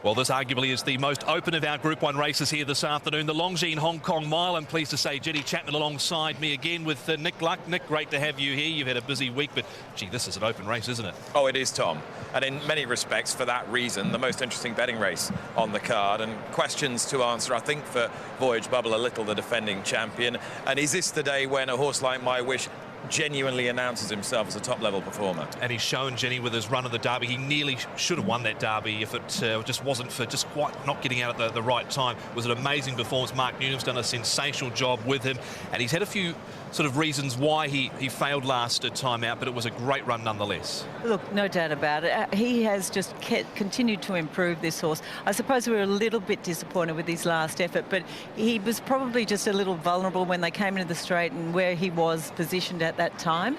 Well, this arguably is the most open of our Group 1 races here this afternoon. The Longines Hong Kong Mile. I'm pleased to say Jenny Chapman alongside me again with Nick Luck. Nick, great to have you here. You've had a busy week, but gee, this is an open race, isn't it? Oh, it is, Tom. And in many respects, for that reason, the most interesting betting race on the card. And questions to answer, I think, for Voyage Bubble, a little the defending champion. And is this the day when a horse like My Wish genuinely announces himself as a top-level performer? And he's shown, Jenny, with his run of the Derby, he nearly should have won that Derby if it just wasn't for just quite not getting out at the right time. It was an amazing performance. Mark Newnham's done a sensational job with him, and he's had a few sort of reasons why he failed last time out, but it was a great run nonetheless. Look, no doubt about it. He has just continued to improve this horse. I suppose we were a little bit disappointed with his last effort, but he was probably just a little vulnerable when they came into the straight and where he was positioned at that time.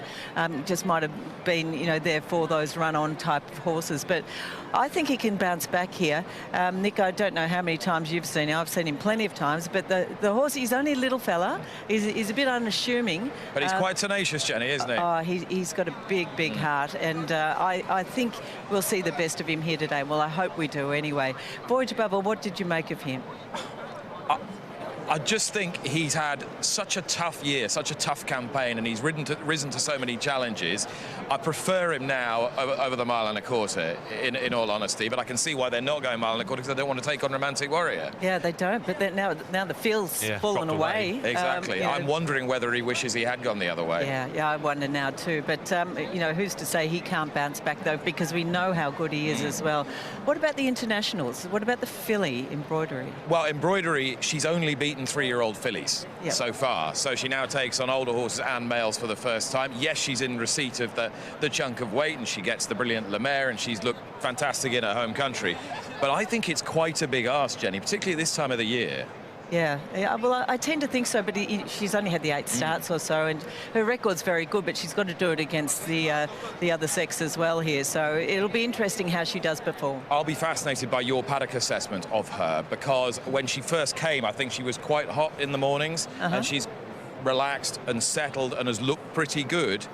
Just might have been, you know, there for those run-on type of horses. But I think he can bounce back here. Nick, I don't know how many times you've seen him. I've seen him plenty of times, but the horse, he's only a little fella. He's a bit unassuming. But he's quite tenacious, Jenny, isn't he? He's got a big heart, and I think we'll see the best of him here today. Well, I hope we do anyway. Voyage Bubble, what did you make of him? I just think he's had such a tough year, such a tough campaign, and he's risen to so many challenges. I prefer him now over the mile and a quarter, in all honesty, but I can see why they're not going mile and a quarter, because they don't want to take on Romantic Warrior. Yeah, they don't, but now the field's fallen away. Exactly. I'm wondering whether he wishes he had gone the other way. Yeah, I wonder now too. But, you know, who's to say he can't bounce back, though, because we know how good he is as well. What about the internationals? What about the filly, Embroidery? Well, Embroidery, she's only beaten 3-year-old fillies so far, so she now takes on older horses and males for the first time. Yes, she's in receipt of the chunk of weight, and she gets the brilliant Le Maire, and she's looked fantastic in her home country, but I think it's quite a big ask, Jenny, particularly this time of the year. Yeah, well, I tend to think so, but she's only had the 8 starts or so, and her record's very good, but she's got to do it against the other sex as well here, so it'll be interesting how she does perform. I'll be fascinated by your paddock assessment of her, because when she first came, I think she was quite hot in the mornings, and she's relaxed and settled and has looked pretty good.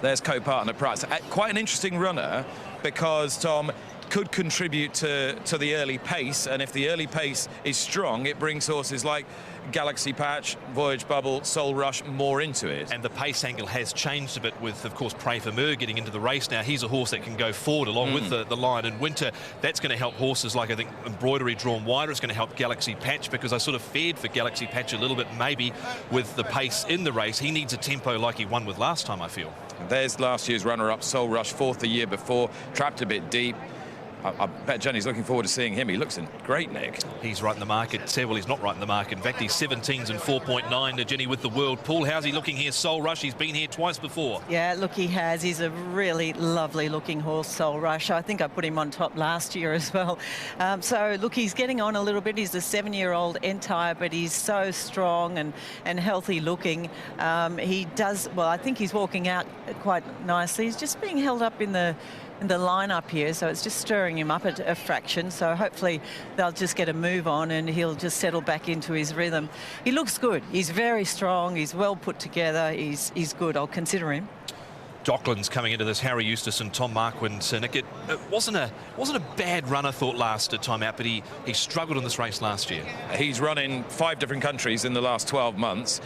There's co-partner Price. Quite an interesting runner, because, Tom, could contribute to the early pace, and if the early pace is strong, it brings horses like Galaxy Patch, Voyage Bubble, Soul Rush more into it. And the pace angle has changed a bit with, of course, Pray for Mer getting into the race now. He's a horse that can go forward along with the Lion in Winter. That's going to help horses like, I think, Embroidery drawn wider. It's going to help Galaxy Patch, because I sort of feared for Galaxy Patch a little bit maybe with the pace in the race. He needs a tempo like he won with last time, I feel. There's last year's runner-up, Soul Rush, 4th the year before, trapped a bit deep. I bet Jenny's looking forward to seeing him. He looks in great nick. He's right in the market. Well, he's not right in the market. In fact, he's 17s and 4.9 Jenny with the World Pool. How's he looking here, Soul Rush? He's been here twice before. Yeah, look, he has. He's a really lovely looking horse, Soul Rush. I think I put him on top last year as well. So, look, he's getting on a little bit. He's a 7-year-old entire, but he's so strong and healthy looking. He does, well, I think he's walking out quite nicely. He's just being held up in the lineup here, so it's just stirring him up a fraction, so hopefully they'll just get a move on and he'll just settle back into his rhythm. He looks good. He's very strong. He's well put together. He's good. I'll consider him. Dockland's coming into this, Harry Eustace and Tom Marquand. Nick, it wasn't a bad run, I thought, last time out, but he struggled in this race last year. He's run in 5 different countries in the last 12 months.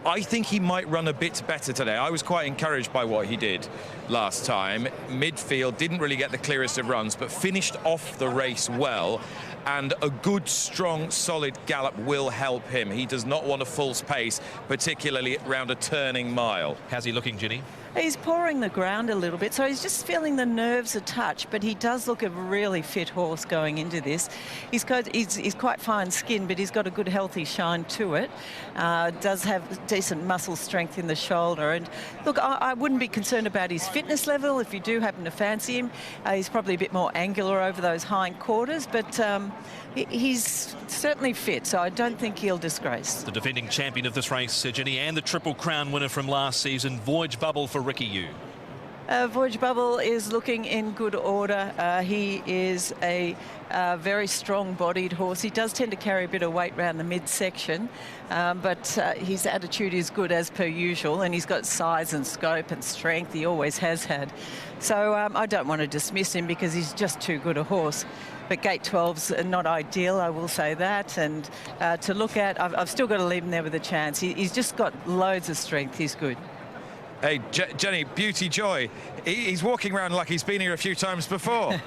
I think he might run a bit better today. I was quite encouraged by what he did last time. Midfield, didn't really get the clearest of runs, but finished off the race well. And a good, strong, solid gallop will help him. He does not want a false pace, particularly around a turning mile. How's he looking, Ginny? He's pawing the ground a little bit, so he's just feeling the nerves a touch, but he does look a really fit horse going into this. He's quite fine skinned, but he's got a good healthy shine to it. Does have decent muscle strength in the shoulder. And look, I wouldn't be concerned about his fitness level if you do happen to fancy him. He's probably a bit more angular over those hind quarters, but he's certainly fit, so I don't think he'll disgrace. The defending champion of this race, Ginny, and the Triple Crown winner from last season, Voyage Bubble for Ricky Yu. Voyage Bubble is looking in good order. He is a very strong-bodied horse. He does tend to carry a bit of weight around the midsection, but his attitude is good as per usual, and he's got size and scope and strength. He always has had. So I don't want to dismiss him because he's just too good a horse. but gate 12's not ideal, I will say that. And to look at, I've still got to leave him there with a chance. He's just got loads of strength. He's good. Hey, Jenny, beauty joy. He's walking around like he's been here a few times before.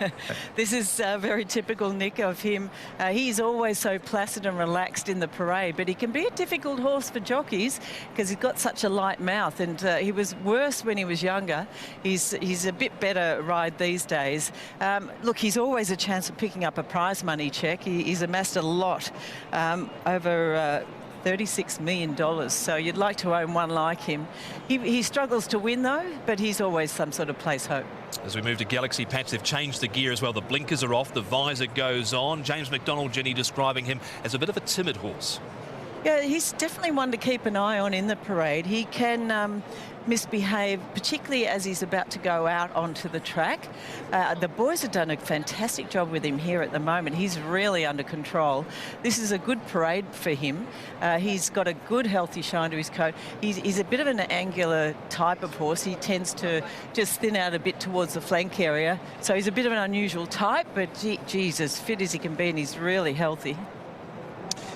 This is very typical, Nick, of him. He's always so placid and relaxed in the parade, but he can be a difficult horse for jockeys because he's got such a light mouth, and he was worse when he was younger. He's a bit better ride these days. Look, he's always a chance of picking up a prize money check. He's amassed a lot, over $36 million, so you'd like to own one like him. He struggles to win though, but he's always some sort of place hope. As we move to Galaxy Patch, they've changed the gear as well. The blinkers are off, the visor goes on. James McDonald, Jenny, describing him as a bit of a timid horse. Yeah, he's definitely one to keep an eye on in the parade. He can misbehave, particularly as he's about to go out onto the track. The boys have done a fantastic job with him here at the moment. He's really under control. This is a good parade for him. He's got a good, healthy shine to his coat. He's a bit of an angular type of horse. He tends to just thin out a bit towards the flank area. So he's a bit of an unusual type, but geez, as fit as he can be, and he's really healthy.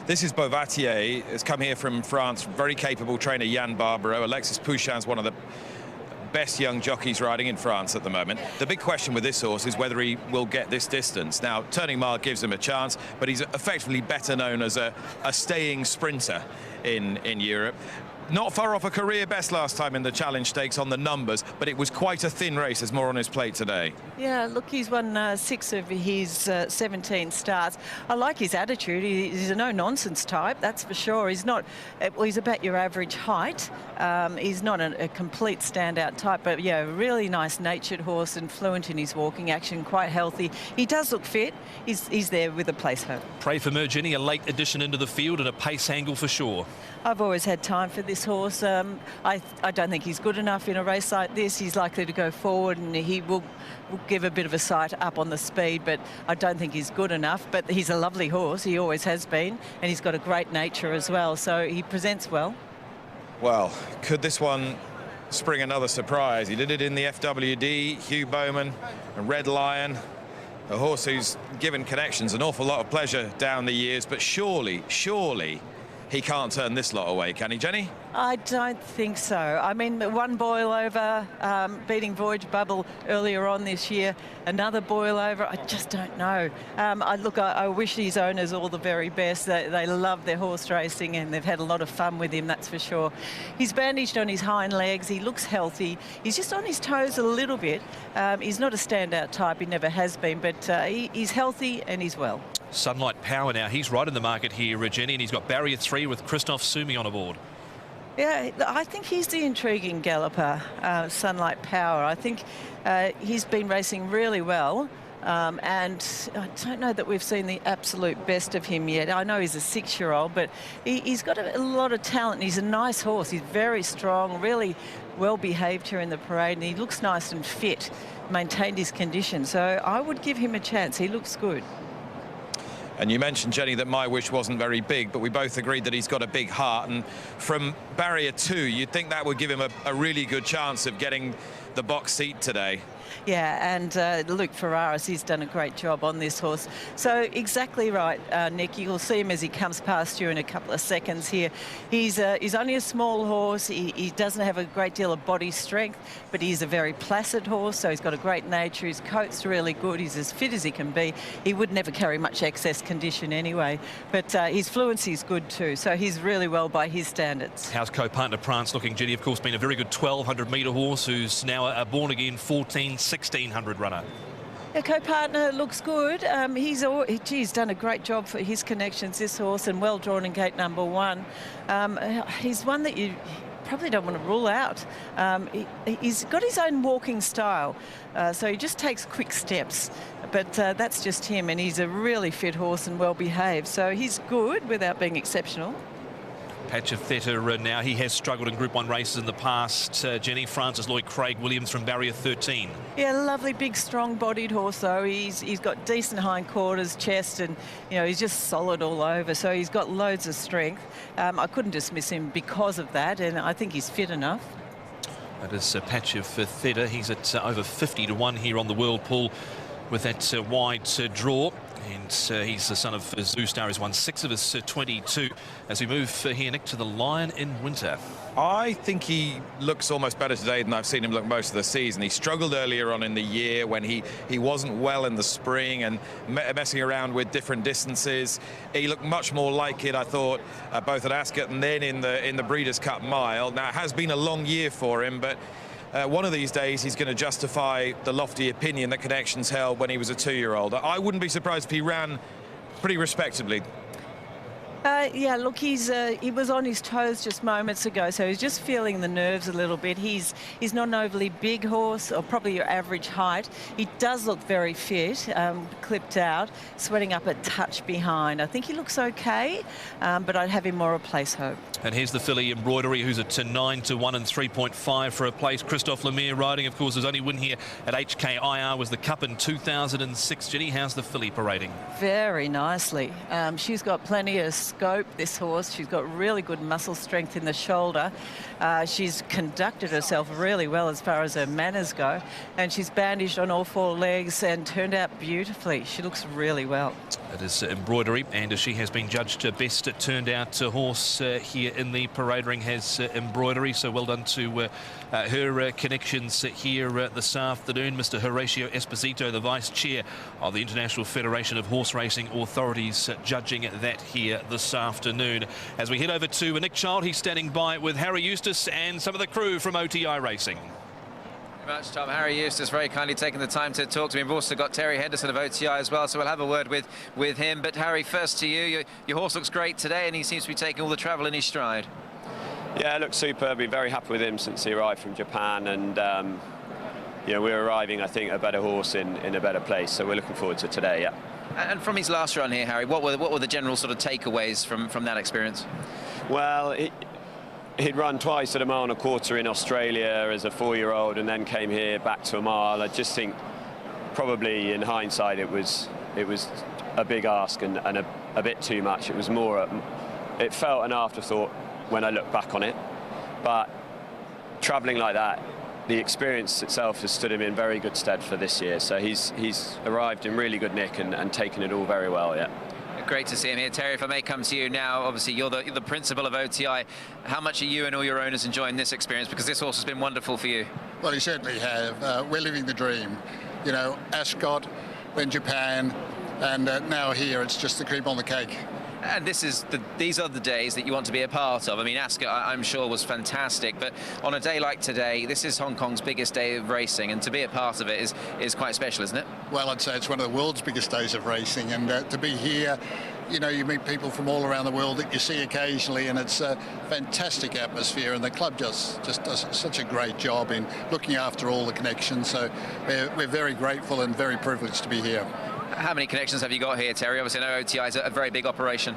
This is Beauvatier, has come here from France, very capable trainer Yann Barbaro. Alexis Pouchin's one of the best young jockeys riding in France at the moment. The big question with this horse is whether he will get this distance. Now, Turning Mile gives him a chance, but he's effectively better known as a staying sprinter in Europe. Not far off a career best last time in the Challenge Stakes on the numbers, but it was quite a thin race. There's more on his plate today. Yeah, look, he's won 6 of his 17 starts. I like his attitude. He's a no-nonsense type, that's for sure. He's not, well, he's about your average height. He's not a complete standout type, but yeah, really nice natured horse and fluent in his walking action, quite healthy. He does look fit. He's there with a place hope. Pray for Mergini, a late addition into the field and a pace angle for sure. I've always had time for this horse. I don't think he's good enough in a race like this. He's likely to go forward and he will give a bit of a sight up on the speed, but I don't think he's good enough. But he's a lovely horse. He always has been, and he's got a great nature as well. So he presents well. Well, could this one spring another surprise? He did it in the FWD, Hugh Bowman, and Red Lion. A horse who's given connections an awful lot of pleasure down the years, but surely he can't turn this lot away, can he, Jenny? I don't think so. I mean, one boil over, beating Voyage Bubble earlier on this year, another boil over, I just don't know. I wish his owners all the very best. They love their horse racing and they've had a lot of fun with him, that's for sure. He's bandaged on his hind legs, he looks healthy. He's just on his toes a little bit. He's not a standout type, he never has been, but he's healthy and he's well. Sunlight Power now, he's right in the market here, Jenny, and he's got barrier 3 with Christophe Soumi on aboard. Yeah, I think he's the intriguing galloper, Sunlight Power. I think he's been racing really well, and I don't know that we've seen the absolute best of him yet. I know he's a 6-year-old, but he's got a lot of talent. He's a nice horse. He's very strong, really well behaved here in the parade, and he looks nice and fit, maintained his condition. So I would give him a chance. He looks good. And you mentioned, Jenny, that My Wish wasn't very big, but we both agreed that he's got a big heart. And from barrier 2, you'd think that would give him a really good chance of getting the box seat today. Yeah, and Luke Ferraris, he's done a great job on this horse. So exactly right, Nick. You'll see him as he comes past you in a couple of seconds here. He's only a small horse. He doesn't have a great deal of body strength, but he's a very placid horse, so he's got a great nature. His coat's really good. He's as fit as he can be. He would never carry much excess condition anyway, but his fluency is good too, so he's really well by his standards. How's co-partner Prance looking, Jenny? Of course, been a very good 1,200-metre horse who's now a born-again 1,600 runner. Yeah, co-partner looks good. He's done a great job for his connections, this horse, and well drawn in gate number 1. He's one that you probably don't want to rule out. He's got his own walking style, so he just takes quick steps, but that's just him, and he's a really fit horse and well behaved, so he's good without being exceptional. Patch of Theta now. He has struggled in Group 1 races in the past. Jenny, Francis Lloyd Craig Williams from barrier 13. Yeah, lovely, big, strong-bodied horse, though. He's got decent hindquarters, chest, and, you know, he's just solid all over, so he's got loads of strength. I couldn't dismiss him because of that, and I think he's fit enough. That is a Patch of Theta. He's at over 50 to 1 here on the World Pool with that wide draw. And he's the son of Zoostar, who's won 6 of his 22. As we move here, Nick, to the Lion in Winter. I think he looks almost better today than I've seen him look most of the season. He struggled earlier on in the year when he wasn't well in the spring and messing around with different distances. He looked much more like it, I thought, both at Ascot and then in the Breeders' Cup Mile. Now, it has been a long year for him, but one of these days he's going to justify the lofty opinion that Connections held when he was a 2-year-old. I wouldn't be surprised if he ran pretty respectably. Yeah, look, he was on his toes just moments ago, so he's just feeling the nerves a little bit. He's not an overly big horse, or probably your average height. He does look very fit, clipped out, sweating up a touch behind. I think he looks okay, but I'd have him more a place hope. And here's the filly Embroidery, who's at 9-1 and 3.5 for a place. Christophe Lemire riding, of course, his only win here at HKIR was the Cup in 2006. Jenny, how's the filly parading? Very nicely. She's got plenty of scope, this horse. She's got really good muscle strength in the shoulder. She's conducted herself really well as far as her manners go, and she's bandaged on all 4 legs and turned out beautifully. She looks really well. It is Embroidery, and she has been judged best turned out horse here in the parade ring, has Embroidery. So well done to her connections here this afternoon. Mr. Horacio Esposito, the Vice Chair of the International Federation of Horse Racing Authorities, judging that here this afternoon. As we head over to Nick Child, he's standing by with Harry Eustace and some of the crew from OTI Racing. Very much, Tom. Harry Eustace very kindly taking the time to talk to me. We've also got Terry Henderson of OTI as well, so we'll have a word with him. But Harry, first to you. Your horse looks great today, and he seems to be taking all the travel in his stride. Yeah, it looks superb. Been very happy with him since he arrived from Japan, and you know, we're arriving, I think, a better horse in a better place. So we're looking forward to today. Yeah. And from his last run here, Harry, what were the general sort of takeaways from that experience? Well, he'd run twice at a mile and a quarter in Australia as a 4-year-old, and then came here back to a mile. I just think, probably in hindsight, it was a big ask and a bit too much. It was more. It felt an afterthought when I look back on it, but travelling like that, the experience itself has stood him in very good stead for this year. So he's arrived in really good nick and taken it all very well. Yeah. Great to see him here. Terry, if I may come to you now, obviously you're the principal of OTI. How much are you and all your owners enjoying this experience? Because this horse has been wonderful for you. Well, he certainly have. We're living the dream. You know, Ascot, then Japan, and now here it's just the cream on the cake. And these are the days that you want to be a part of. I mean, Ascot, I'm sure, was fantastic, but on a day like today, this is Hong Kong's biggest day of racing, and to be a part of it is quite special, isn't it? Well, I'd say it's one of the world's biggest days of racing, and to be here, you know, you meet people from all around the world that you see occasionally, and it's a fantastic atmosphere, and the club just does such a great job in looking after all the connections. So we're very grateful and very privileged to be here. How many connections have you got here, Terry? Obviously, I know OTI is a very big operation.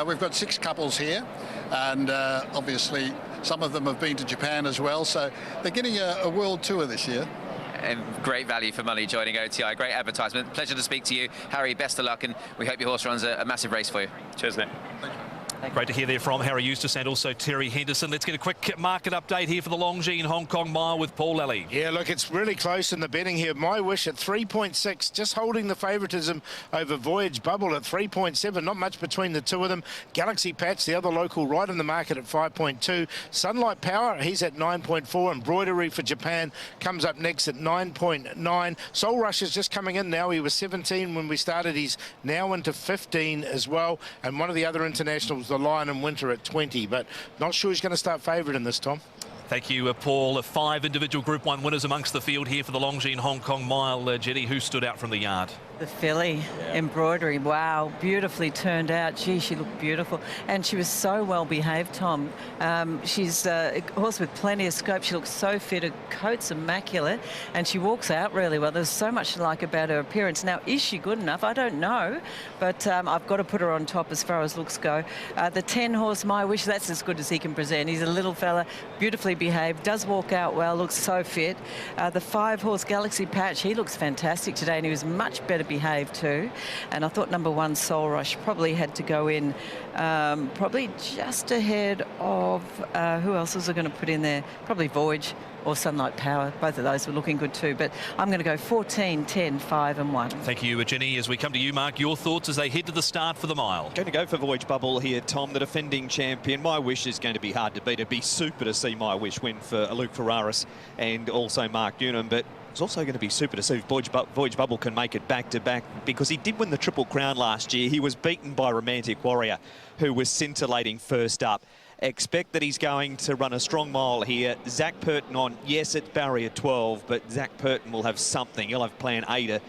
We've got 6 couples here, and obviously some of them have been to Japan as well, so they're getting a world tour this year. And great value for money joining OTI. Great advertisement. Pleasure to speak to you, Harry. Best of luck, and we hope your horse runs a massive race for you. Cheers, Nick. Thank you. Great to hear there from Harry Eustace and also Terry Henderson. Let's get a quick market update here for the Longines Hong Kong Mile with Paul Lally. Yeah, look, it's really close in the betting here. My Wish at 3.6, just holding the favouritism over Voyage Bubble at 3.7. Not much between the two of them. Galaxy Patch, the other local, right in the market at 5.2. Sunlight Power, he's at 9.4. Embroidery for Japan comes up next at 9.9. Soul Rush is just coming in now. He was 17 when we started. He's now into 15 as well. And one of the other internationals, the Lion in Winter, at 20, but not sure he's going to start favourite in this, Tom. Thank you, Paul. 5 individual Group 1 winners amongst the field here for the Longines Hong Kong Mile. Jenny, who stood out from the yard? The filly, Embroidery, wow, beautifully turned out. Gee, she looked beautiful. And she was so well behaved, Tom. She's a horse with plenty of scope. She looks so fit, her coat's immaculate, and she walks out really well. There's so much to like about her appearance. Now, is she good enough? I don't know, but I've got to put her on top as far as looks go. The 10-horse My Wish, that's as good as he can present. He's a little fella, beautifully behaved, does walk out well, looks so fit. The 5-horse Galaxy Patch, he looks fantastic today, and he was much better behave too. And I thought number 1, Soul Rush, probably had to go in probably just ahead of, who else was I going to put in there? Probably Voyage or Sunlight Power. Both of those were looking good too. But I'm going to go 14, 10, 5 and 1. Thank you, Jenny. As we come to you, Mark, your thoughts as they head to the start for the mile. Going to go for Voyage Bubble here, Tom, the defending champion. My Wish is going to be hard to beat. It'd be super to see My Wish win for Luke Ferraris and also Mark Newnham, but it's also going to be super to see if Voyage Bubble can make it back-to-back, because he did win the Triple Crown last year. He was beaten by Romantic Warrior, who was scintillating first up. Expect that he's going to run a strong mile here. Zach Purton on, yes, it's barrier 12, but Zach Purton will have something. He'll have plan A to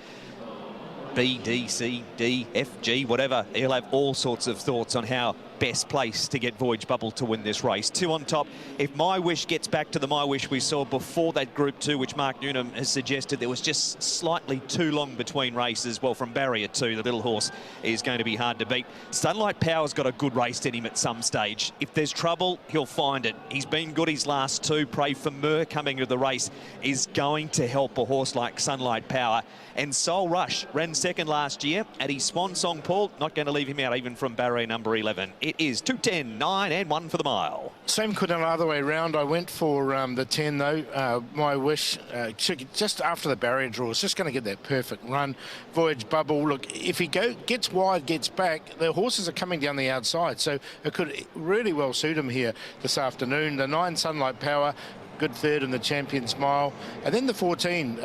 B, D, C, D, F, G, whatever. He'll have all sorts of thoughts on how best place to get Voyage Bubble to win this race. 2 on top. If My Wish gets back to the My Wish we saw before that Group 2, which Mark Newnham has suggested there was just slightly too long between races, well, from barrier 2, the little horse is going to be hard to beat. Sunlight Power's got a good race in him at some stage. If there's trouble, he'll find it. He's been good his last 2. Pray for Mur coming to the race is going to help a horse like Sunlight Power. And Soul Rush ran second last year at his swan song, Paul. Not going to leave him out even from barrier number 11. It is 2:10, 9 and 1 for the mile. Same could have other way around. I went for the 10 though. My Wish, just after the barrier draw, is just going to get that perfect run. Voyage Bubble, look, if he gets wide, gets back, the horses are coming down the outside, so it could really well suit him here this afternoon. The 9, Sunlight Power, good third in the Champion Smile. And then the 14,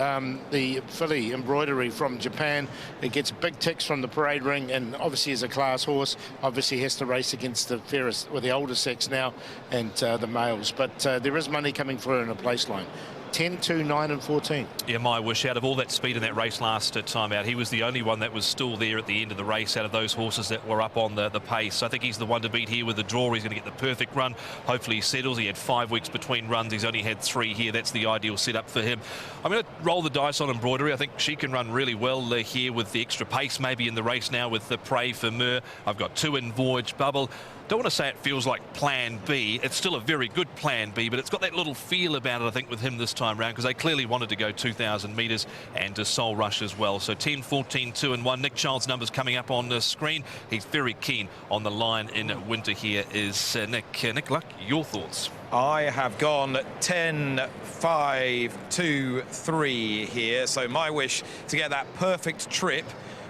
the filly Embroidery from Japan. It gets big ticks from the parade ring, and obviously is a class horse. Obviously has to race against the fairest, or the older sex now, and the males. But there is money coming for her in a place line. 10, 2, 9 and 14. Yeah, My Wish, out of all that speed in that race last time out, he was the only one that was still there at the end of the race out of those horses that were up on the pace. I think he's the one to beat here with the draw. He's going to get the perfect run. Hopefully he settles. He had 5 weeks between runs. He's only had 3 here. That's the ideal setup for him. I'm going to roll the dice on Embroidery. I think she can run really well here with the extra pace maybe in the race now with the Pray for Mur. I've got 2 in Voyage Bubble. Don't want to say it feels like plan B. It's still a very good plan B, but it's got that little feel about it, I think, with him this time round, because they clearly wanted to go 2,000 metres and to Soul Rush as well. So 10, 14, 2 and 1. Nick Child's numbers coming up on the screen. He's very keen on the line in winter here is Nick. Nick Luck, your thoughts? I have gone 10, 5, 2, 3 here. So My Wish to get that perfect trip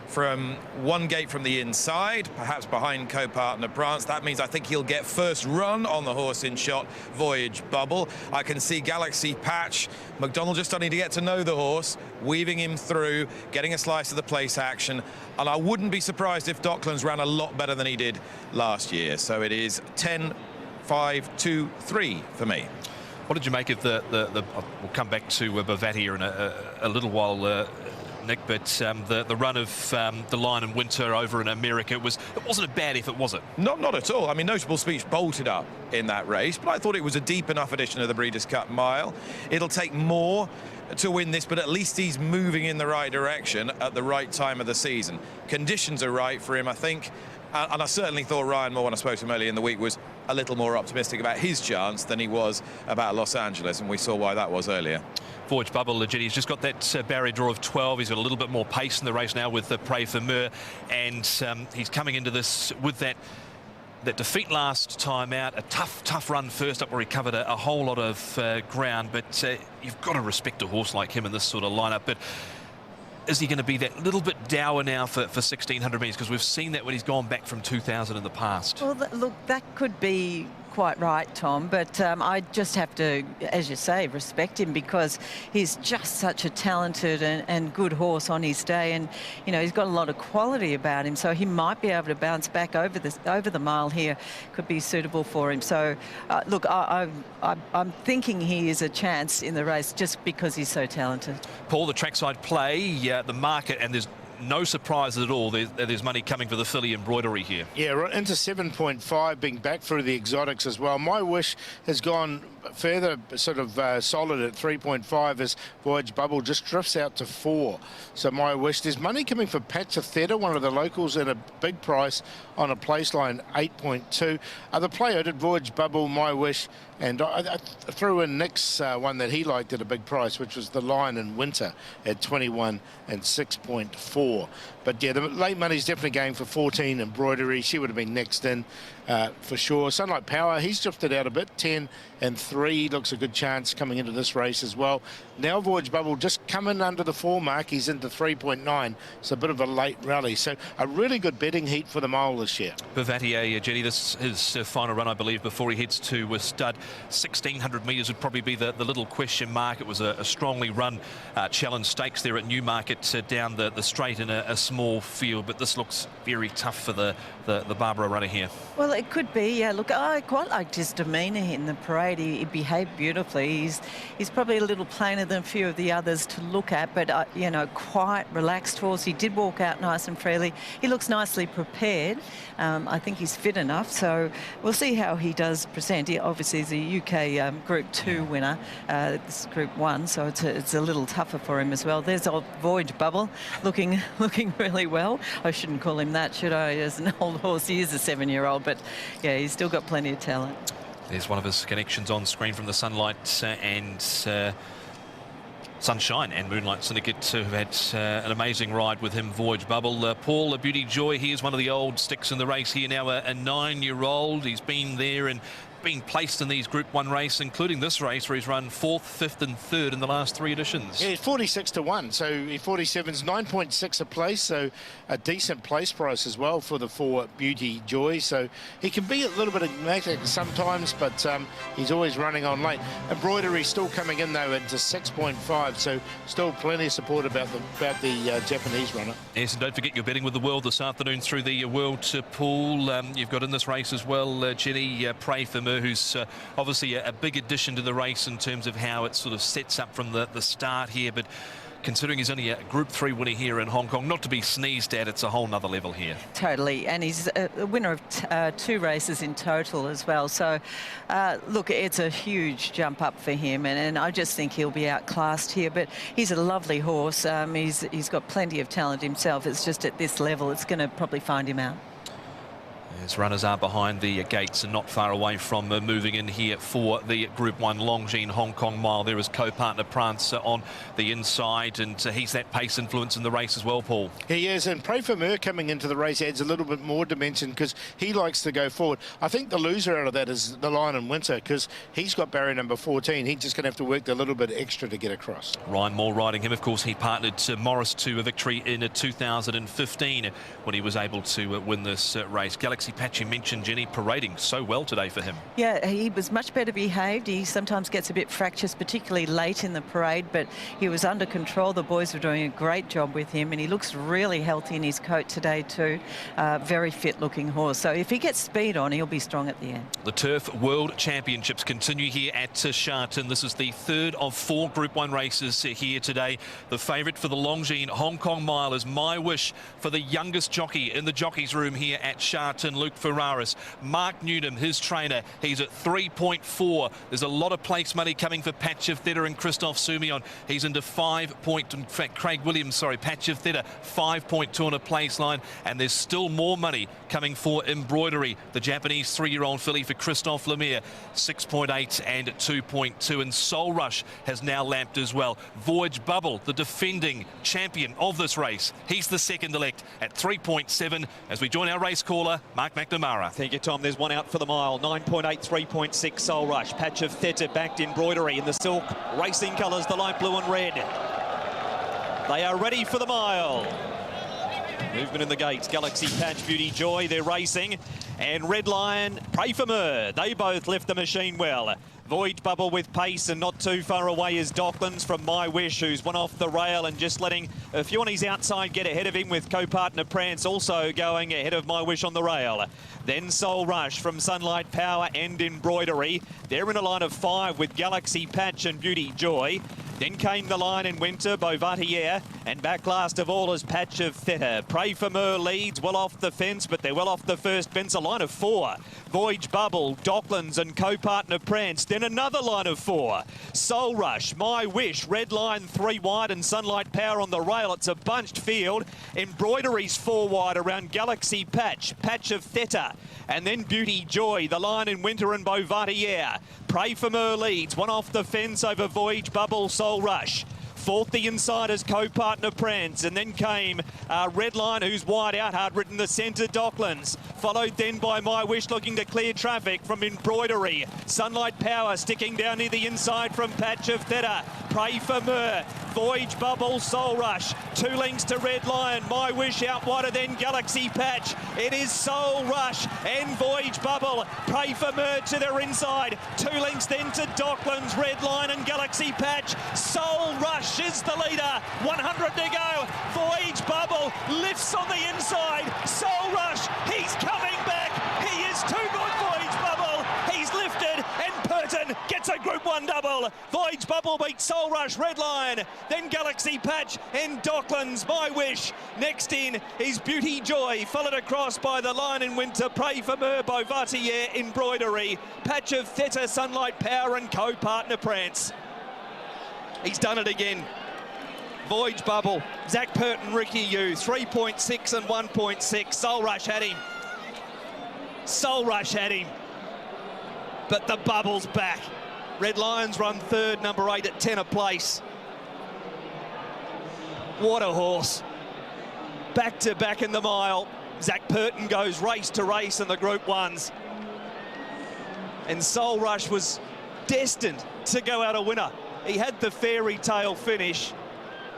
from one gate from the inside, perhaps behind co-partner Prance. That means I think he'll get first run on the horse in shot, Voyage Bubble. I can see Galaxy Patch, McDonald just starting to get to know the horse, weaving him through, getting a slice of the place action. And I wouldn't be surprised if Docklands ran a lot better than he did last year. So it is 10, 5, 2, 3 for me. What did you make of the we'll come back to Bavatti here in a little while, Nick, but the run of the line in winter over in America, it wasn't a bad effort, was it? Not at all. I mean, Notable Speech bolted up in that race, but I thought it was a deep enough edition of the Breeders' Cup Mile. It'll take more to win this, but at least he's moving in the right direction at the right time of the season. Conditions are right for him, I think. And I certainly thought Ryan Moore, when I spoke to him earlier in the week, was a little more optimistic about his chance than he was about Los Angeles, and we saw why that was earlier. Voyage Bubble, he's just got that barrier draw of 12. He's got a little bit more pace in the race now with the Pray for Mur, and he's coming into this with that defeat last time out, a tough run first up where he covered a whole lot of ground, but you've got to respect a horse like him in this sort of lineup. But is he going to be that little bit dour now for 1,600 metres? Because we've seen that when he's gone back from 2,000 in the past. Well, look, that could be quite right, Tom, but I just have to, as you say, respect him, because he's just such a talented and good horse on his day, and you know, he's got a lot of quality about him, so he might be able to bounce back over the mile here. Could be suitable for him. So look, I'm thinking he is a chance in the race just because he's so talented. Paul, the trackside play, the market, and there's no surprises at all. There's money coming for the filly Embroidery here. Yeah, into 7.5, being back through the exotics as well. My Wish has gone further sort of solid at 3.5 as Voyage Bubble just drifts out to 4. So My Wish, there's money coming for Patch of Theta, one of the locals, at a big price on a place line 8.2. The player did Voyage Bubble, My Wish, and I threw in Nick's one that he liked at a big price, which was the Lion in Winter at 21 and 6.4. But yeah, the late money's definitely going for 14 Embroidery. She would have been next in for sure. Sunlight Power, he's drifted out a bit, 10 and 3. Looks a good chance coming into this race as well. Now Voyage Bubble just coming under the 4 mark. He's into 3.9. It's a bit of a late rally. So a really good betting heat for the mile this year. Bavatia, Jenny, this is his final run, I believe, before he heads to stud. 1,600 metres would probably be the little question mark. It was a strongly run challenge stakes there at Newmarket down the straight in a small field, but this looks very tough for the Barbara runner here. Well, it could be. Yeah, look, I quite liked his demeanour in the parade. He behaved beautifully. He's probably a little plainer than a few of the others to look at, but you know, quite relaxed horse. He did walk out nice and freely. He looks nicely prepared. I think he's fit enough, so we'll see how he does present. He obviously is a UK Group 2 winner. This is Group 1, so it's a little tougher for him as well. There's old Voyage Bubble looking really well. I shouldn't call him that, should I? As an old horse, he is a 7-year-old, but yeah, he's still got plenty of talent. There's one of his connections on screen from the Sunlight and Sunshine and Moonlight Syndicate who have had an amazing ride with him, Voyage Bubble. Paul, a Beauty Joy, he is one of the old sticks in the race here now, a 9-year-old. He's been there and been placed in these Group 1 race, including this race where he's run 4th, 5th and 3rd in the last 3 editions. Yeah, 46 to 1, so 47's 9.6 a place, so a decent place price as well for the 4 Beauty Joy. So he can be a little bit enigmatic sometimes, but he's always running on late. Embroidery still coming in though into 6.5, so still plenty of support about the Japanese runner. Yes, and don't forget you're betting with the World this afternoon through the World Pool. You've got in this race as well, Jenny, Pray for Me, who's obviously a big addition to the race in terms of how it sort of sets up from the start here, but considering he's only a Group 3 winner here in Hong Kong, not to be sneezed at, it's a whole nother level here. Totally, and he's a winner of 2 races in total as well, so look, it's a huge jump up for him, and I just think he'll be outclassed here, but he's a lovely horse. He's got plenty of talent himself. It's just at this level it's going to probably find him out. His runners are behind the gates and not far away from moving in here for the Group 1 Longines Hong Kong Mile. There is co-partner Prance on the inside, and he's that pace influence in the race as well, Paul. He is, and Pray for Me coming into the race adds a little bit more dimension because he likes to go forward. I think the loser out of that is the Lion in Winter because he's got barrier number 14. He's just going to have to work a little bit extra to get across. Ryan Moore riding him. Of course, he partnered Morris to a victory in 2015 when he was able to win this race. Galaxy Patch, you mentioned, Jenny, parading so well today for him. Yeah, he was much better behaved. He sometimes gets a bit fractious, particularly late in the parade, but he was under control. The boys were doing a great job with him, and he looks really healthy in his coat today too. Very fit looking horse. So if he gets speed on, he'll be strong at the end. The Turf World Championships continue here at Sha. This is the 3rd of 4 Group 1 races here today. The favourite for the Longines Hong Kong Mile is My Wish for the youngest jockey in the jockeys room here at Sha, Luke Ferraris. Mark Newnham, his trainer, he's at 3.4. There's a lot of place money coming for Patch of Theta and Christophe Soumillon. He's into 5 point, in fact, Craig Williams, sorry, Patch of Theta, 5.2 on a place line, and there's still more money coming for Embroidery, the Japanese 3-year-old filly for Christophe Lemire, 6.8 and 2.2, and Soul Rush has now lamped as well. Voyage Bubble, the defending champion of this race, he's the second elect at 3.7 as we join our race caller, Mark McNamara. Thank you, Tom. There's one out for the mile. 9.8, 3.6 Soul Rush. Patch of Theta backed Embroidery in the silk racing colours, the light blue and red. They are ready for the mile. Movement in the gates. Galaxy Patch, Beauty Joy, they're racing. And Red Lion, Pray for Me. They both left the machine well. Voyage Bubble with pace, and not too far away is Docklands from My Wish, who's one off the rail and just letting a few on his outside get ahead of him, with co-partner Prance also going ahead of My Wish on the rail. Then Soul Rush from Sunlight Power and Embroidery. They're in a line of 5 with Galaxy Patch and Beauty Joy. Then came the Line in Winter, Bovatier, and back last of all is Patch of Theta. Pray for Mer leads well off the fence, but they're well off the first fence. A line of 4. Voyage Bubble, Docklands and co-partner Prance. Then another line of 4. Soul Rush, My Wish, Red Line 3 wide and Sunlight Power on the rail. It's a bunched field. Embroideries 4 wide around Galaxy Patch, Patch of Theta. And then Beauty Joy, the Line in Winter and Bovatier. Pray for Mer leads, one off the fence over Voyage Bubble, Soul Rush. Fourth, the Insiders co-partner Prance, and then came Red Line, who's wide out, hard ridden the centre Docklands. Followed then by My Wish, looking to clear traffic from Embroidery. Sunlight Power sticking down near the inside from Patch of Theta. Pray for Mer, Voyage Bubble, Soul Rush. 2 lengths to Red Lion, My Wish out wider than Galaxy Patch. It is Soul Rush and Voyage Bubble. Pray for Mer to their inside. 2 lengths then to Docklands, Red Line and Galaxy Patch. Soul Rush is the leader. 100 to go. Voyage Bubble lifts on the inside. Soul Rush, he's coming back. He is too good, Voyage Bubble. He's lifted and Purton gets a Group 1 double. Voyage Bubble beats Soul Rush, Red Line, then Galaxy Patch and Docklands, My Wish. Next in is Beauty Joy, followed across by the Line in Winter, Pray for Mer, Bovatier, Embroidery, Patch of Theta, Sunlight Power and co-partner Prance. He's done it again. Voyage Bubble, Zach Purton, Ricky Yu, 3.6 and 1.6. Soul Rush had him. Soul Rush had him. But the Bubble's back. Red Lions run third, number 8 at 10 a place. What a horse. Back to back in the mile. Zach Purton goes race to race in the Group 1s. And Soul Rush was destined to go out a winner. He had the fairy tale finish,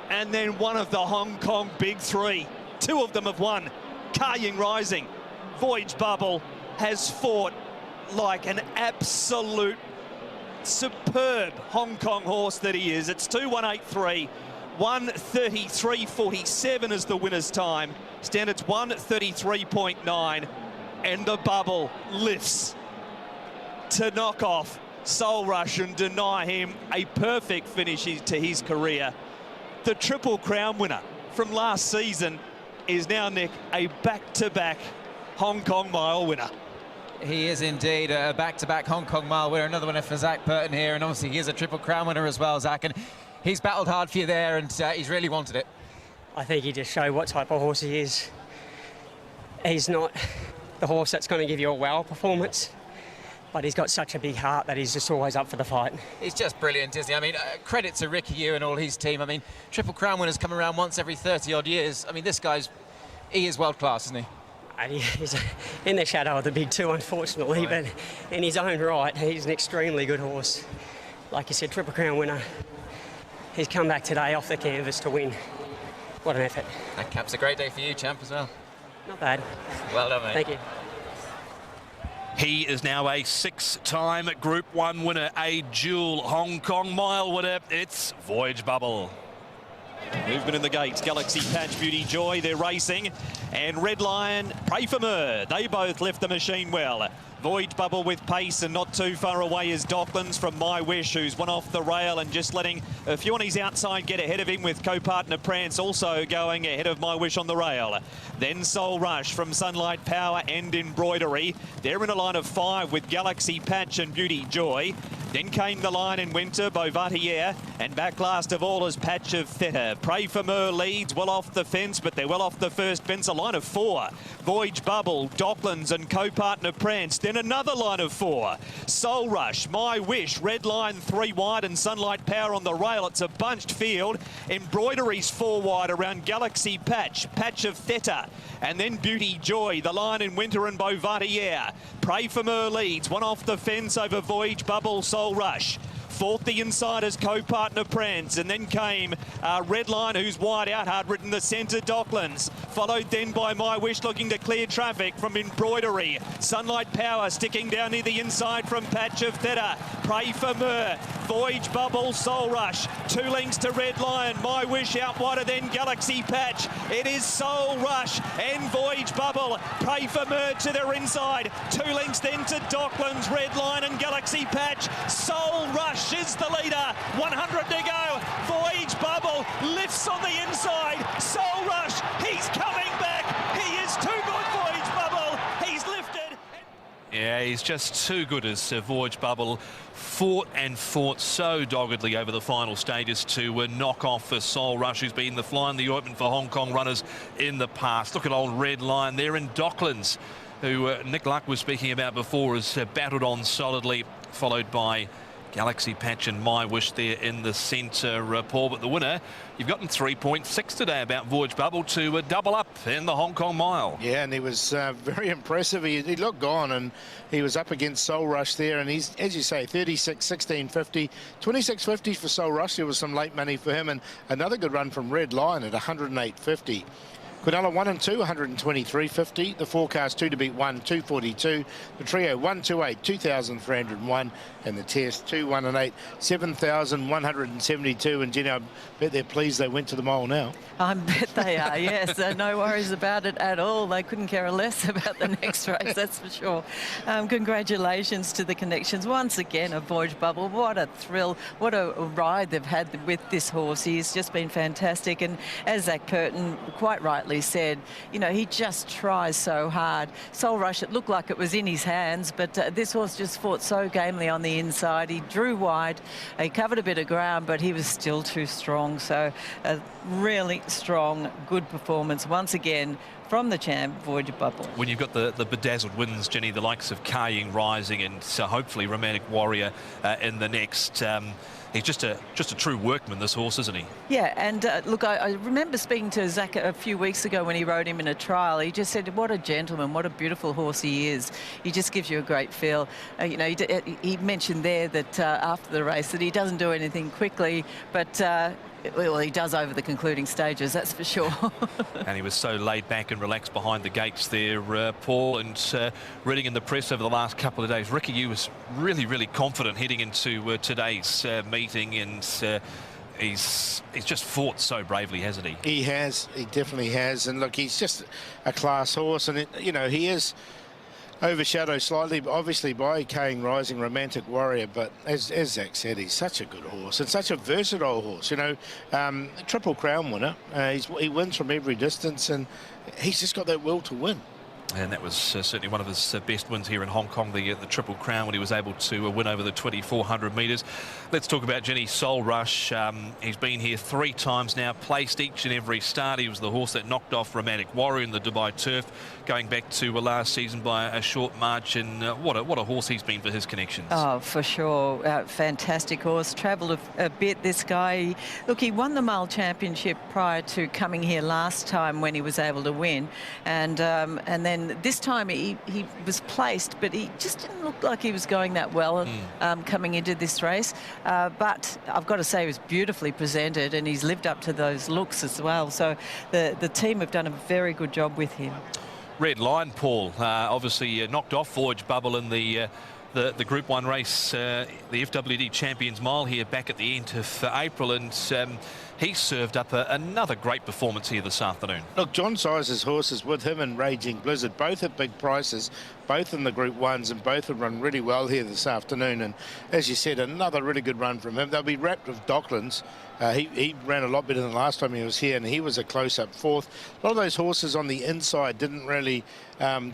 and then one of the Hong Kong Big 3. 2 of them have won. Ka Ying Rising. Voyage Bubble has fought like an absolute superb Hong Kong horse that he is. It's 2:183. 1:33.47 is the winner's time. Standards 1:33.9, and the Bubble lifts to knock off Soul Rush and deny him a perfect finish to his career. The Triple Crown winner from last season is now, Nick, a back-to-back Hong Kong Mile winner. He is indeed a back-to-back Hong Kong Mile winner, another winner for Zach Purton here, and obviously he is a Triple Crown winner as well, Zach, and he's battled hard for you there, and he's really wanted it. I think he just showed what type of horse he is. He's not the horse that's going to give you a wow performance, but he's got such a big heart that he's just always up for the fight. He's just brilliant, isn't he? I mean, credit to Ricky Yu and all his team. I mean, Triple Crown winners come around once every 30-odd years. I mean, this guy's, he is world-class, isn't he? And he's in the shadow of the Big 2, unfortunately, right. But in his own right, he's an extremely good horse. Like you said, Triple Crown winner. He's come back today off the canvas to win. What an effort. That caps a great day for you, champ, as well. Not bad. Well done, mate. Thank you. He is now a 6-time Group 1 winner, a dual Hong Kong Mile winner. It's Voyage Bubble. Movement in the gates. Galaxy Patch, Beauty Joy, they're racing. And Red Lion, Pray for Mer. They both left the machine well. Voyage Bubble with pace, and not too far away is Docklands from My Wish, who's one off the rail and just letting a few on his outside get ahead of him, with co-partner Prance also going ahead of My Wish on the rail. Then Soul Rush from Sunlight Power and Embroidery. They're in a line of 5 with Galaxy Patch and Beauty Joy. Then came the Line in Winter, Bovatier, and back last of all is Patch of Theta. Pray for Mer leads well off the fence, but they're well off the first fence. A line of 4. Voyage Bubble, Docklands and co-partner Prance. Then another line of 4. Soul Rush, My Wish, Red Line 3 wide and Sunlight Power on the rail. It's a bunched field. Embroideries 4 wide around Galaxy Patch, Patch of Theta. And then Beauty Joy, the Line in Winter and Bovatier. Pray for Mer leads, one off the fence over Voyage Bubble, Soul Rush. Fourth, the Insiders co-partner Prance, and then came Red Line, who's wide out, hard ridden the centre Docklands. Followed then by My Wish, looking to clear traffic from Embroidery. Sunlight Power sticking down near the inside from Patch of Theta. Pray for Mer, Voyage Bubble, Soul Rush. 2 lengths to Red Lion, My Wish out wider than Galaxy Patch. It is Soul Rush and Voyage Bubble. Pray for Mer to their inside. 2 lengths then to Docklands, Red Line and Galaxy Patch. Soul Rush is the leader. 100 to go. lifts on the inside. Soul Rush, he's coming back. He is too good, Voyage Bubble. He's lifted. Yeah, he's just too good as Voyage Bubble. Fought and fought so doggedly over the final stages to knock off Soul Rush, who's been the fly in the ointment for Hong Kong runners in the past. Look at old Red Lion there in Docklands, who Nick Luck was speaking about before, has battled on solidly, followed by Galaxy Patch and My Wish there in the centre, Paul. But the winner, you've gotten 3.6 today about Voyage Bubble to double up in the Hong Kong Mile. Yeah, and he was very impressive. He looked gone, and he was up against Soul Rush there, and he's, as you say, 36, 16.50, 26.50 for Soul Rush. There was some late money for him, and another good run from Red Lion at 108.50. Quinella 1 and 2, 123.50. The forecast 2 to beat 1, 242. The trio 128, 2,301. And the test 2, 1 and 8, 7,172. And Jenny, I bet they're pleased they went to the mile now. I bet they are, yes. No worries about it at all. They couldn't care less about the next race, that's for sure. Congratulations to the connections. Once again, a Voyage Bubble. What a thrill. What a ride they've had with this horse. He's just been fantastic. And as Zach Purton quite rightly said, you know, he just tries so hard. Soul Rush, it looked like it was in his hands, but this horse just fought so gamely on the inside. He drew wide, he covered a bit of ground, but he was still too strong. So a really strong, good performance once again from the champ, Voyage Bubble. When you've got the bedazzled wins, Jenny, the likes of Kaying Rising and hopefully Romantic Warrior in the next. He's just a true workman, this horse, isn't he? Yeah, and look, I remember speaking to Zach a few weeks ago when he rode him in a trial. He just said, what a gentleman, what a beautiful horse he is. He just gives you a great feel. You know, he mentioned there that after the race that he doesn't do anything quickly, but well, he does over the concluding stages, that's for sure. And he was so laid back and relaxed behind the gates there, Paul. And reading in the press over the last couple of days, Ricky Yu was really, really confident heading into today's meeting, and he's just fought so bravely, hasn't he? He has, he definitely has. And look, he's just a class horse, and you know, he is overshadowed slightly, obviously, by Kaying Rising, Romantic Warrior, but as Zach said, he's such a good horse and such a versatile horse. You know, Triple Crown winner. He wins from every distance, and he's just got that will to win. And that was certainly one of his best wins here in Hong Kong, the Triple Crown, when he was able to win over the 2,400 metres. Let's talk about Jenny Soul Rush. He's been here 3 times now, placed each and every start. He was the horse that knocked off Romantic Warrior in the Dubai Turf, going back to last season by a short margin. What a horse he's been for his connections. Oh, for sure. Fantastic horse. Travelled a bit, this guy. Look, he won the Mile Championship prior to coming here last time when he was able to win. And then this time he was placed, but he just didn't look like he was going that well coming into this race. But I've got to say, he was beautifully presented, and he's lived up to those looks as well. So the team have done a very good job with him. Red Lion, Paul, obviously knocked off Voyage Bubble in the Group 1 race, the FWD Champions Mile here back at the end of April, and he served up another great performance here this afternoon. Look, John Sizer's horses with him and Raging Blizzard, both at big prices, both in the Group 1s, and both have run really well here this afternoon. And as you said, another really good run from him. They'll be wrapped with Docklands. He ran a lot better than last time he was here, and he was a close-up 4th. A lot of those horses on the inside didn't really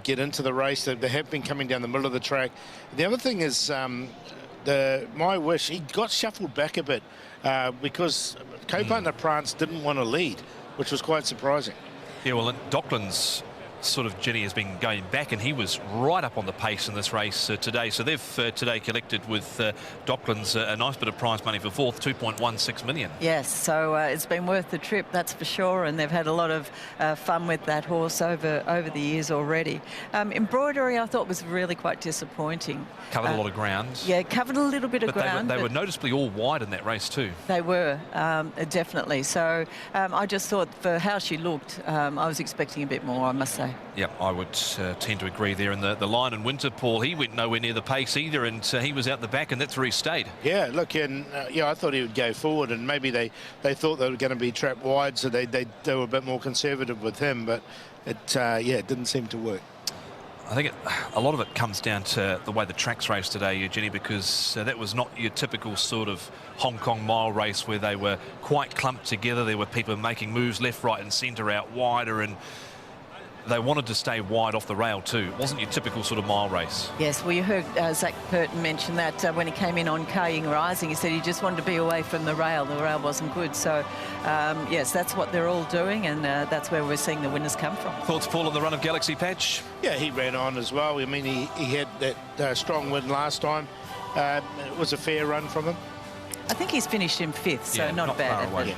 get into the race. They have been coming down the middle of the track. The other thing is the My Wish, he got shuffled back a bit because co-partner Prance didn't want to lead, which was quite surprising. Yeah, well, Docklands sort of, Jenny, has been going back, and he was right up on the pace in this race today. So they've today collected with Docklands a nice bit of prize money for 4th, 2.16 million. Yes, so it's been worth the trip, that's for sure, and they've had a lot of fun with that horse over the years already. Embroidery, I thought, was really quite disappointing. Covered a lot of ground. Yeah, covered a little bit of ground. They were noticeably all wide in that race too. They were, definitely. So I just thought, for how she looked, I was expecting a bit more, I must say. Yeah, I would tend to agree there. And the Lion and Winter, Paul, he went nowhere near the pace either, and he was out the back, and that's where he stayed. Yeah, look, and yeah, I thought he would go forward, and maybe they thought they were going to be trapped wide, so they were a bit more conservative with him, but it didn't seem to work. I think a lot of it comes down to the way the track's raced today, Eugenie, because that was not your typical sort of Hong Kong mile race where they were quite clumped together. There were people making moves left, right and centre, out wider, and they wanted to stay wide off the rail too. It wasn't your typical sort of mile race. Yes, well, you heard Zach Burton mention that when he came in on Kaying Rising. He said he just wanted to be away from the rail. The rail wasn't good. So, yes, that's what they're all doing, and that's where we're seeing the winners come from. Thoughts, Paul, on the run of Galaxy Patch? Yeah, he ran on as well. I mean, he had that strong win last time. It was a fair run from him. I think he's finished in 5th, so Yeah, not bad. far away. Yeah.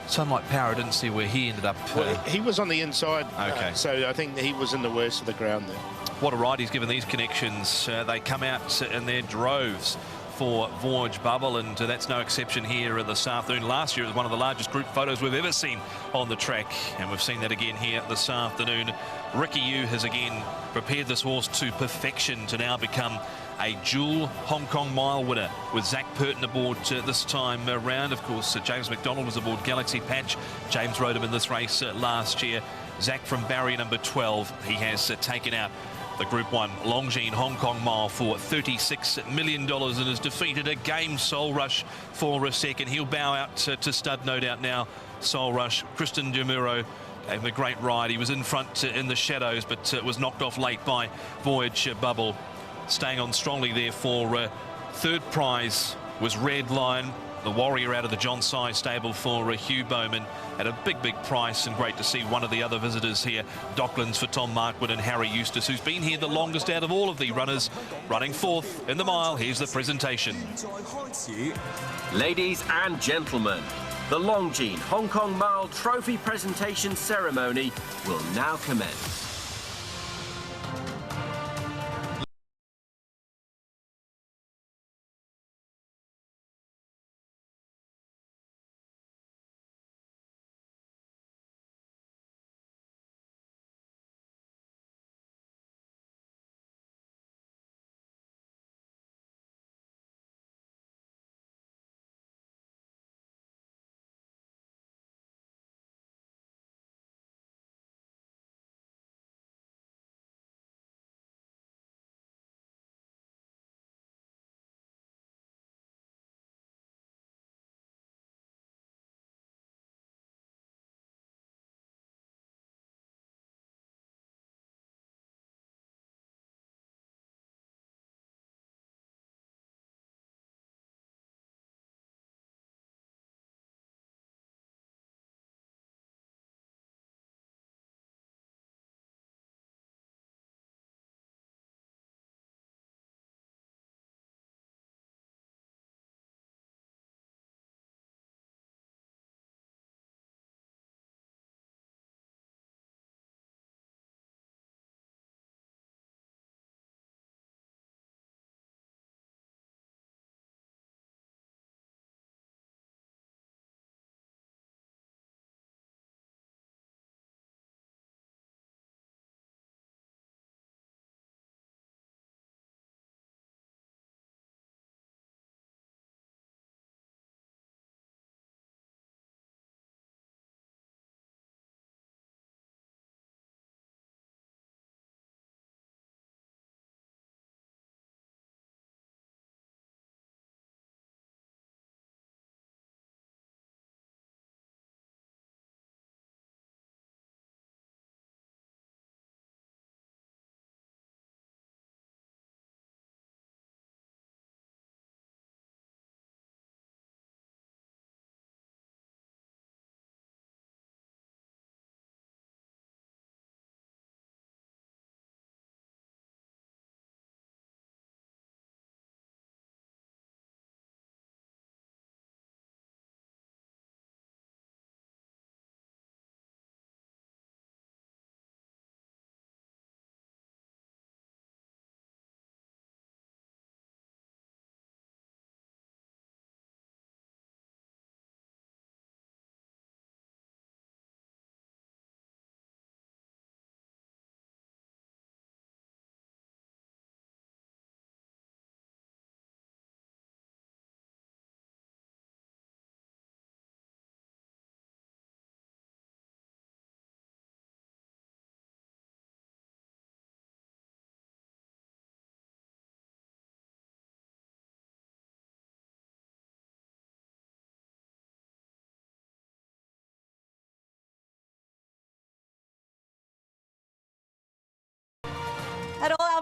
So unlike Power, I didn't see where he ended up. Well, he was on the inside, Okay. so I think he was in the worst of the ground there. What a ride he's given these connections. They come out in their droves for Voyage Bubble, and that's no exception here this afternoon. Last year it was one of the largest group photos we've ever seen on the track, and we've seen that again here this afternoon. Ricky Yu has again prepared this horse to perfection to now become a dual Hong Kong mile winner, with Zach Burton aboard this time around. Of course, James McDonald was aboard Galaxy Patch. James rode him in this race last year. Zach from barrier number 12, he has taken out the Group 1 Longines Hong Kong mile for $36 million and has defeated a game Soul Rush for a second. He'll bow out to stud, no doubt now. Soul Rush, Kristen Demuro, gave him a great ride. He was in front in the shadows, but was knocked off late by Voyage Bubble. Staying on strongly there for third prize was Red Lion, the warrior out of the John Sy stable for Hugh Bowman, at a big price, and great to see one of the other visitors here, Docklands for Tom Markwood and Harry Eustace, who's been here the longest out of all of the runners, running 4th in the mile. Here's the presentation. Ladies and gentlemen, the Longines Hong Kong Mile Trophy presentation ceremony will now commence.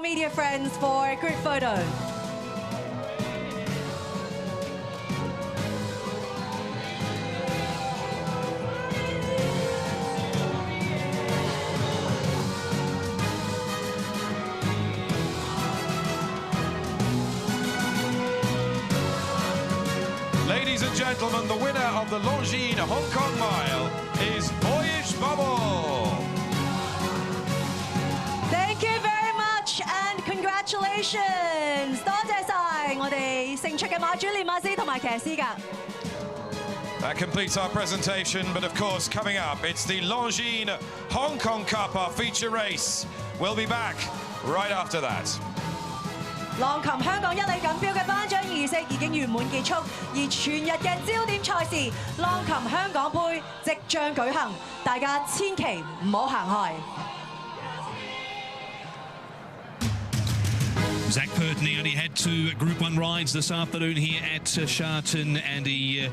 media friends for a group photo. Ladies and gentlemen, the winner of the Longines Hong Kong Mile is Voyage Bubble. Thank you very much and congratulations！ 多謝晒我哋勝出嘅馬主練馬師同埋騎師㗎。That completes our presentation, but of course, coming up, it's the Longines Hong Kong Cup, our feature race. We'll be back right after that. 浪琴香港一哩錦標嘅頒獎儀式已經圓滿結束，而全日嘅焦點賽事浪琴香港杯即將舉行，大家千祈唔好行開。Zach Purton, he only had 2 Group 1 rides this afternoon here at Sharton, and he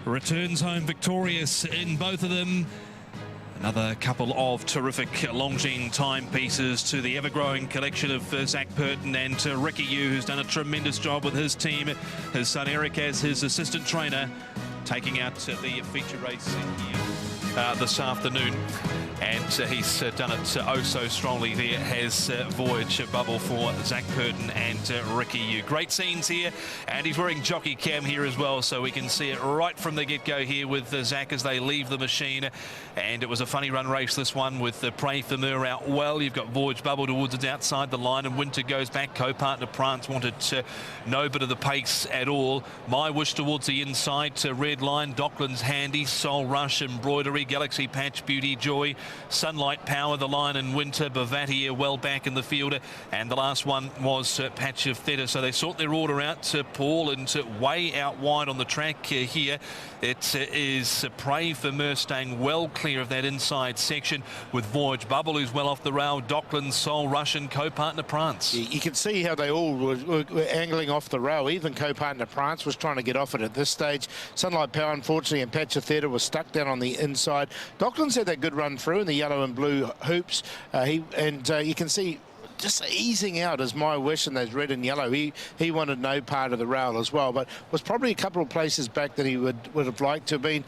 returns home victorious in both of them. Another couple of terrific Longines timepieces to the ever-growing collection of Zach Purton and Ricky Yu, who's done a tremendous job with his team. His son Eric as his assistant trainer, taking out the feature race here this afternoon. And he's done it oh so strongly there, has Voyage Bubble for Zach Purton and Ricky Yu. Great scenes here, and he's wearing jockey cam here as well, so we can see it right from the get-go here with Zach as they leave the machine. And it was a funny run race, this one, with Pray for Mur out well. You've got Voyage Bubble towards its outside the line, and Winter goes back. Co-partner Prance wanted no bit of the pace at all. My Wish towards the inside to Red Line. Dockland's Handy, Soul Rush, Embroidery, Galaxy Patch, Beauty Joy, Sunlight Power, the Line and Winter, Bavatia well back in the field, and the last one was Patch of Theta. So they sort their order out to Paul and way out wide on the track here. It is Pray for Mur staying well clear of that inside section with Voyage Bubble, who's well off the rail, Dockland, Soul Rush and co-partner Prance. You can see how they all were angling off the rail. Even co-partner Prance was trying to get off it at this stage. Sunlight Power, unfortunately, and Patch of Theta was stuck down on the inside. Dockland's had that good run through in the yellow and blue hoops. You can see just easing out as My Wish in those red and yellow. He wanted no part of the rail as well, but was probably a couple of places back that he would have liked to have been.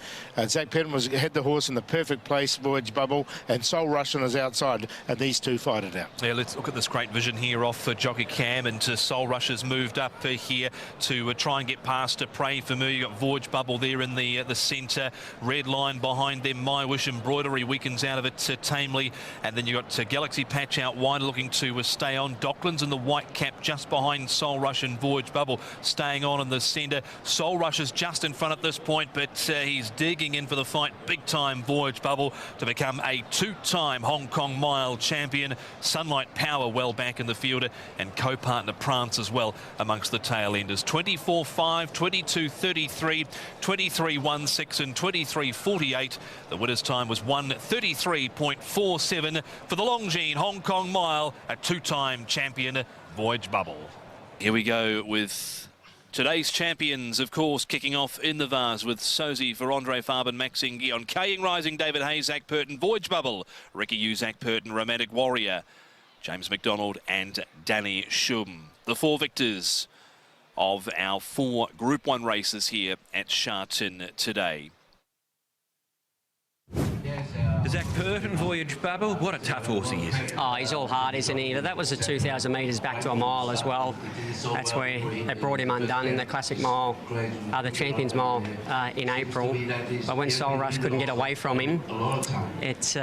Zach Purton had the horse in the perfect place, Voyage Bubble, and Soul Rush on his outside, and these two fight it out. Yeah, let's look at this great vision here off Jockey Cam, and Soul Rush has moved up here to try and get past Pray for Mur. You've got Voyage Bubble there in the centre, Red Line behind them, My Wish, Embroidery weakens out of it tamely, and then you've got Galaxy Patch out wide looking to stay on. Docklands in the white cap just behind Soul Rush and Voyage Bubble staying on in the centre. Soul Rush is just in front at this point, but he's digging in for the fight big time, Voyage Bubble, to become a 2-time Hong Kong Mile champion. Sunlight Power well back in the field, and co-partner Prance as well amongst the tail enders. 24.5, 22.33, 23.16 and 23.48. The winner's time was 1:33.47 for the Longines Hong Kong Mile, a 2-time champion, Voyage Bubble. Here we go with today's champions, of course, kicking off in the Vase with Sozi for Andre Farben, Maxine Guillon, Kaying Rising, David Hayes, Zach Purton, Voyage Bubble, Ricky Yu, Zach Purton, Romantic Warrior, James McDonald and Danny Shum. The 4 victors of our 4 Group 1 races here at Sharton today. Zach Purton, Voyage Bubble, what a tough horse he is. Oh, he's all hard, isn't he? That was the 2,000 metres back to a mile as well. That's where they brought him undone in the Classic Mile, the Champions Mile in April. But when Soul Rush couldn't get away from him, it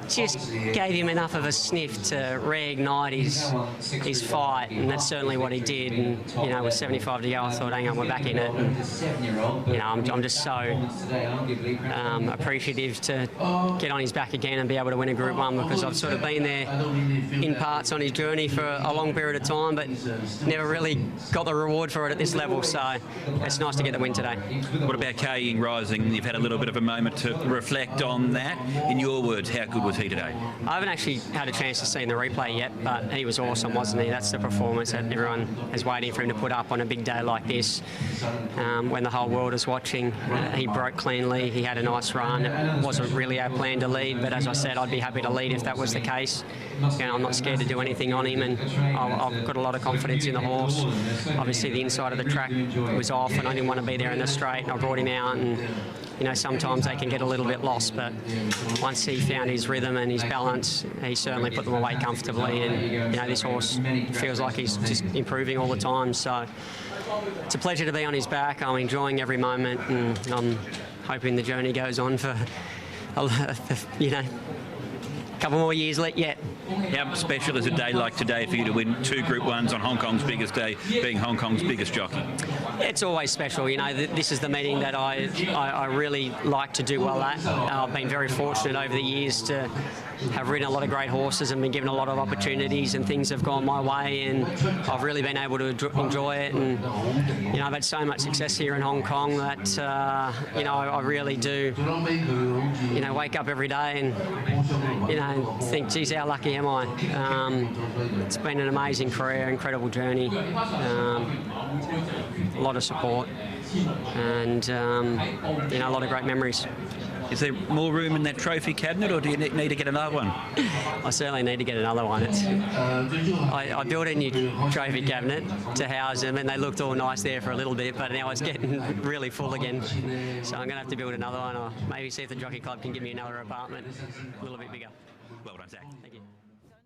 just gave him enough of a sniff to reignite his fight, and that's certainly what he did. And, you know, with 75 to go, I thought, hang on, we're back in it. And, you know, I'm just so appreciative to get on his back again and be able to win a Group 1, because I've sort of been there in parts on his journey for a long period of time, but never really got the reward for it at this level. So it's nice to get the win today. What about Kaying Rising? You've had a little bit of a moment to reflect on that. In your words, how good was he today? I haven't actually had a chance to see the replay yet, but he was awesome, wasn't he? That's the performance that everyone is waiting for him to put up on a big day like this, when the whole world is watching. He broke cleanly. He had a nice run. It wasn't wasn't really our plan to lead, but as I said, I'd be happy to lead if that was the case. You know, I'm not scared to do anything on him, and I've got a lot of confidence in the horse. Obviously, the inside of the track was off, and I didn't want to be there in the straight, and I brought him out, and you know, sometimes they can get a little bit lost, but once he found his rhythm and his balance, he certainly put them away comfortably, and you know, this horse feels like he's just improving all the time, so it's a pleasure to be on his back. I'm enjoying every moment, and I'm hoping the journey goes on for, you know, a couple more years yet. How special is a day like today for you to win 2 Group 1s on Hong Kong's biggest day, being Hong Kong's biggest jockey? It's always special. You know, this is the meeting that I really like to do well at. I've been very fortunate over the years to have ridden a lot of great horses and been given a lot of opportunities, and things have gone my way, and I've really been able to enjoy it. And you know, I've had so much success here in Hong Kong that you know, I really do, you know, wake up every day and you know, think, geez, how lucky am I? It's been an amazing career, incredible journey, a lot of support, and you know, a lot of great memories. Is there more room in that trophy cabinet, or do you need to get another one? I certainly need to get another one. I built a new trophy cabinet to house them, and they looked all nice there for a little bit, but now it's getting really full again. So I'm going to have to build another one, or maybe see if the Jockey Club can give me another apartment a little bit bigger. Well done, Zach. Thank you.